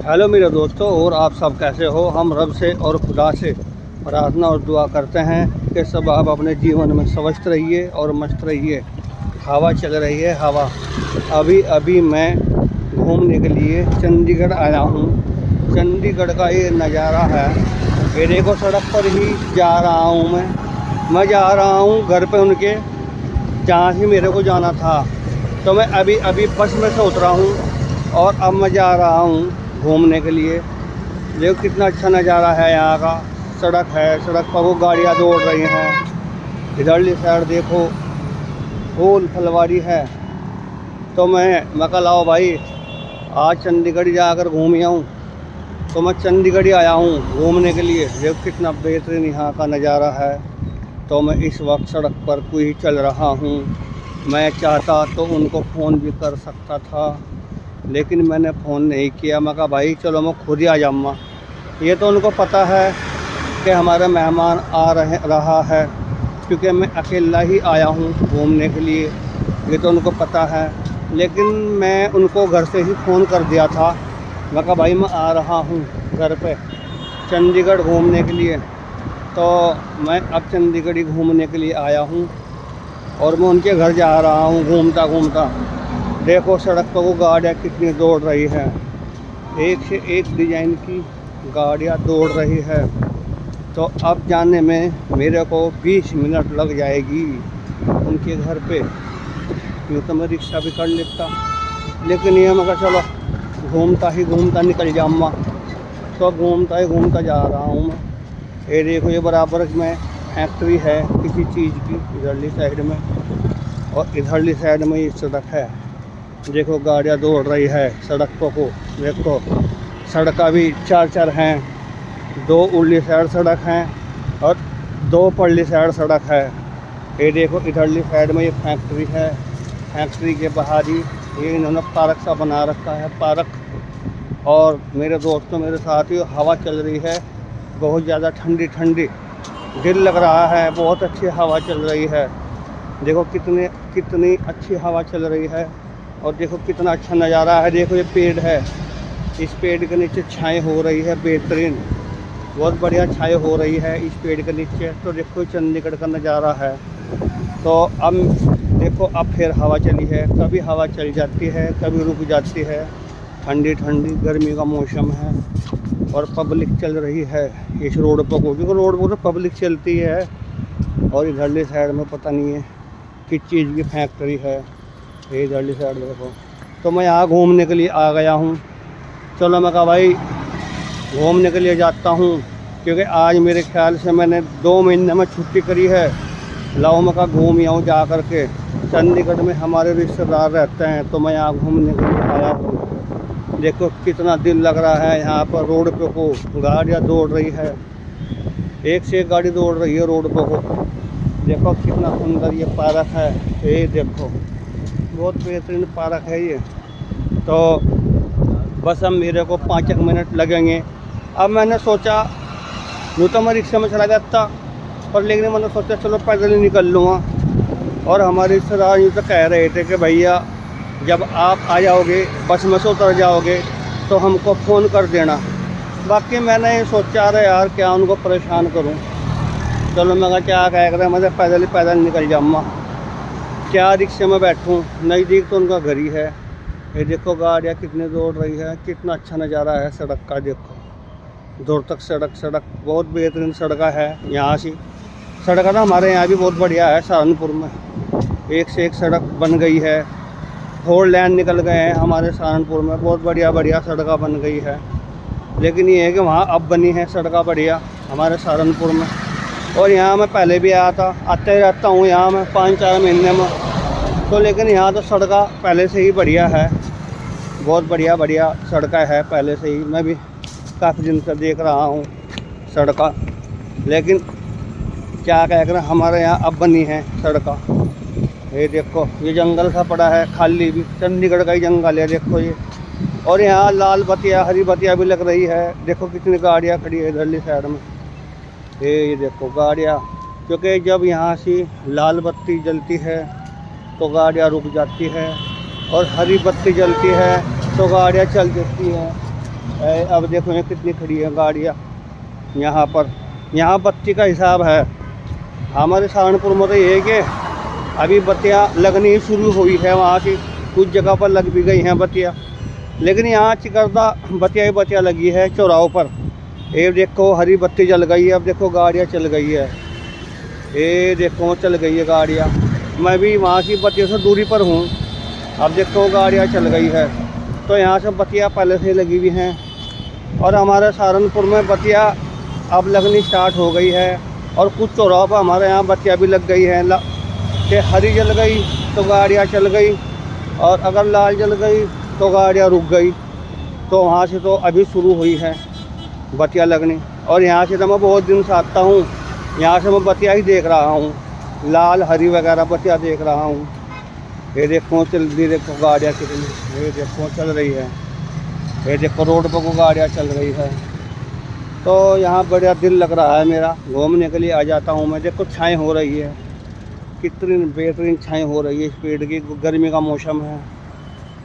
Hello मेरे दोस्तों, और आप सब कैसे हो। हम रब से और खुदा से प्रार्थना और दुआ करते हैं कि सब आप अपने जीवन में स्वस्थ रहिए और मस्त रहिए। हवा चल रही है हवा। अभी अभी मैं घूमने के लिए चंडीगढ़ आया हूँ। चंडीगढ़ का ये नज़ारा है। ये देखो, सड़क पर ही जा रहा हूँ मैं जा रहा हूँ घर पे उनके, जहाँ से मेरे को जाना था। तो मैं अभी अभी बस में से उतरा हूँ और अब मैं जा रहा हूँ घूमने के लिए। देखो कितना अच्छा नज़ारा है यहाँ का। सड़क है, सड़क पर वो गाड़ियाँ दौड़ रही हैं। इधरली साइड देखो फूल फलवारी है। तो मैं कहा लाओ भाई, आज चंडीगढ़ जाकर घूम आऊँ। तो मैं चंडीगढ़ ही आया हूँ घूमने के लिए। देखो कितना बेहतरीन यहाँ का नज़ारा है। तो मैं इस वक्त सड़क पर कोई चल रहा हूँ। मैं चाहता तो उनको फ़ोन भी कर सकता था, लेकिन मैंने फ़ोन नहीं किया। मैं कहा भाई चलो मैं खुद ही आ जाऊँगा। ये तो उनको पता है कि हमारा मेहमान रहा है, क्योंकि मैं अकेला ही आया हूँ घूमने के लिए। ये तो उनको पता है, लेकिन मैं उनको घर से ही फ़ोन कर दिया था। मैं कहा भाई मैं आ रहा हूँ घर पे चंडीगढ़ घूमने के लिए। तो मैं अब चंडीगढ़ ही घूमने के लिए आया हूँ और मैं उनके घर जा रहा हूँ घूमता घूमता। देखो सड़क पर वो गाड़ियाँ कितनी दौड़ रही है। एक से एक डिज़ाइन की गाड़ियाँ दौड़ रही है। तो अब जाने में मेरे को 20 मिनट लग जाएगी उनके घर पे। यूँ तो मैं रिक्शा भी कर लेता, लेकिन ये मैं कहा चलो घूमता निकल जाऊँगा। तो घूमता ही घूमता जा रहा हूँ मैं। ये देखो, ये बराबर में फैक्ट्री है किसी चीज़ की इधरली साइड में, और इधरली साइड में ये सड़क है। देखो गाड़ियाँ दौड़ रही है सड़क को। देखो सड़क भी चार हैं। 2 उरली साइड सड़क हैं और 2 परली साइड सड़क है। ये देखो इधरली साइड में ये फैक्ट्री है। फैक्ट्री के बाहर ही ये इन्होंने पार्क सा बना रखा है, पार्क। और मेरे दोस्तों, मेरे साथियों, हवा चल रही है बहुत ज़्यादा ठंडी ठंडी। दिल लग रहा है, बहुत अच्छी हवा चल रही है। देखो कितनी अच्छी हवा चल रही है। और देखो कितना अच्छा नज़ारा है। देखो ये पेड़ है, इस पेड़ के नीचे छाए हो रही है बेहतरीन, बहुत बढ़िया छाए हो रही है इस पेड़ के नीचे। तो देखो चंडीगढ़ का नज़ारा है। तो अब देखो अब फिर हवा चली है। कभी हवा चल जाती है, कभी रुक जाती है। ठंडी ठंडी गर्मी का मौसम है और पब्लिक चल रही है इस रोड पर को, क्योंकि रोड पर तो पब्लिक चलती है। और इधरली साइड में पता नहीं है किस चीज़ की फैक्ट्री है। ये इधरली साइड देखो। तो मैं यहाँ घूमने के लिए आ गया हूँ। चलो मैं कहा भाई घूमने के लिए जाता हूँ, क्योंकि आज मेरे ख्याल से मैंने 2 महीने में छुट्टी करी है। लाओ मैं कहा घूम आऊँ जा कर के। चंडीगढ़ में हमारे रिश्तेदार रहते हैं, तो मैं यहाँ घूमने के लिए आया हूँ। देखो कितना दिल लग रहा है यहाँ पर। रोड पे को गाड़ियाँ दौड़ रही है, एक से एक गाड़ी दौड़ रही है रोड पे को। देखो कितना सुंदर ये पार्क है। ये देखो बहुत बेहतरीन पार्क है ये। तो बस अब मेरे को 5 मिनट लगेंगे। अब मैंने सोचा, यूँ तो मैं रिक्शा में चला जाता, पर लेकिन मैंने सोचा चलो पैदल ही निकल लूँगा। और हमारे रिश्तेदार यूँ तो कह रहे थे कि भैया जब आप आ जाओगे, बस में से उतर जाओगे, तो हमको फ़ोन कर देना। बाकी मैंने ये सोचा रहा यार क्या उनको परेशान करूं। चलो मैं कहा क्या कह रहे, मैं पैदल निकल जाऊँगा, क्या रिक्शे में बैठूं। नज़दीक तो उनका घर ही है। ये देखो गाड़ियाँ कितनी दौड़ रही है, कितना अच्छा नज़ारा है सड़क का। देखो दूर तक सड़क बहुत बेहतरीन सड़क है। यहाँ से सड़क ना हमारे यहाँ भी बहुत बढ़िया है। सहारनपुर में एक से एक सड़क बन गई है। 4 लेन निकल गए हैं हमारे सहारनपुर में, बहुत बढ़िया सड़कें बन गई है। लेकिन ये है कि वहाँ अब बनी है सड़कें बढ़िया हमारे सहारनपुर में। और यहाँ मैं पहले भी आया था, आते रहता हूँ यहाँ मैं 5-4 महीने में। तो लेकिन यहाँ तो सड़कें पहले से ही बढ़िया है, बहुत बढ़िया सड़कें है पहले से ही। मैं भी काफ़ी दिन से देख रहा हूँ सड़कें, लेकिन क्या कह कर हमारे यहाँ अब बनी है सड़कें। ये देखो ये जंगल सा पड़ा है खाली, भी चंडीगढ़ का ही जंगल है देखो ये। और यहाँ लाल बत्तियाँ हरी बत्तियाँ भी लग रही है। देखो कितनी गाड़ियाँ खड़ी है इधरली साइड में। ये देखो गाड़ियाँ, क्योंकि जब यहाँ से लाल बत्ती जलती है तो गाड़ियाँ रुक जाती है, और हरी बत्ती जलती है तो गाड़ियाँ चल जाती हैं। अब देखो ये कितनी खड़ी है गाड़ियाँ यहाँ पर। यहाँ बत्ती का हिसाब है। हमारे सहारनपुर में तो ये है कि अभी बत्तियाँ लगनी शुरू हुई है, वहाँ से कुछ जगह पर लग भी गई हैं बत्तियाँ, लेकिन यहाँ चिकरदा बत्तियाँ ही बत्तियाँ लगी है चौराहों पर। ये देखो हरी बत्ती जल गई है, अब देखो गाड़ियाँ चल गई है, ये देखो चल गई है गाड़ियाँ। मैं भी वहाँ की बत्तियों से दूरी पर हूँ, अब देखो गाड़ियाँ चल गई है। तो यहाँ से बत्तियाँ पहले से लगी हुई हैं और हमारे सहारनपुर में बत्तियाँ अब लगनी स्टार्ट हो गई है। और कुछ चौराहों पर हमारे यहाँ बत्तियाँ भी लग गई हैं कि हरी जल गई तो गाड़ियाँ चल गई, और अगर लाल जल गई तो गाड़ियाँ रुक गई। तो वहाँ से तो अभी शुरू हुई है बत्तियाँ लगनी। और यहाँ से तो मैं बहुत दिन से आता हूँ, यहाँ से मैं बत्तियाँ ही देख रहा हूँ, लाल हरी वगैरह बत्तियाँ देख रहा हूँ। ये देखो चल रही, देखो गाड़ियाँ कितनी, ये देखो चल रही है, ये देखो रोड पर को गाड़ियाँ चल रही है। तो यहाँ बढ़िया दिल लग रहा है मेरा, घूमने के लिए आ जाता हूँ मैं। देखो छाएँ हो रही है, कितनी बेहतरीन छाएँ हो रही है इस पेड़ की, गर्मी का मौसम है।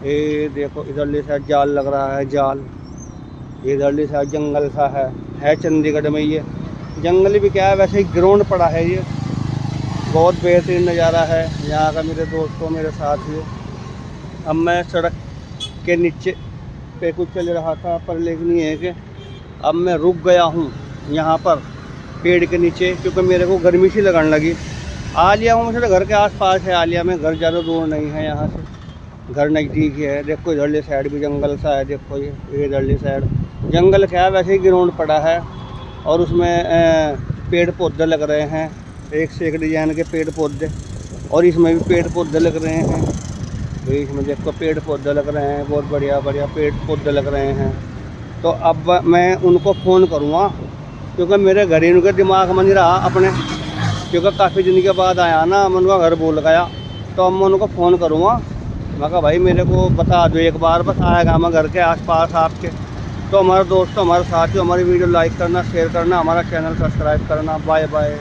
ये देखो इधरली साइड जाल लग रहा है, जाल। इधरली साइड जंगल सा है चंडीगढ़ में। ये जंगल भी क्या है, वैसे ही ग्राउंड पड़ा है। ये बहुत बेहतरीन नज़ारा है यहाँ का मेरे दोस्तों, मेरे साथियों। अब मैं सड़क के नीचे पे कुछ चल रहा था, पर लेकिन ये है कि अब मैं रुक गया हूँ यहाँ पर पेड़ के नीचे, क्योंकि मेरे को गर्मी सी लगने लगी। आलिया में मेरे घर के आसपास है, आलिया में घर ज़्यादा दूर नहीं है यहाँ से, घर नज़दीक ही है। देखो इधरली साइड भी जंगल सा है, देखो ये इधरली साइड जंगल क्या है, वैसे ही ग्राउंड पड़ा है और उसमें पेड़ पौधे लग रहे हैं, एक से एक डिजाइन के पेड़ पौधे। और इसमें भी पेड़ पौधे लग रहे हैं, तो इसमें देखो पेड़ पौधे लग रहे हैं, बहुत बढ़िया बढ़िया पेड़ पौधे लग रहे हैं। तो अब मैं उनको फ़ोन करूँगा, क्योंकि मेरे घर ही उनके दिमाग में नहीं रहा अपने, क्योंकि काफ़ी दिन के बाद आया ना, मैं उनका घर भूल गया। तो अब मैं उनको फ़ोन करूँगा, मैं कहा भाई मेरे को बता दो एक बार, बस आएगा मैं घर के आसपास आपके। तो हमारे दोस्तों, हमारे साथियों, हमारी वीडियो लाइक करना, शेयर करना, हमारा चैनल सब्सक्राइब करना। Bye bye.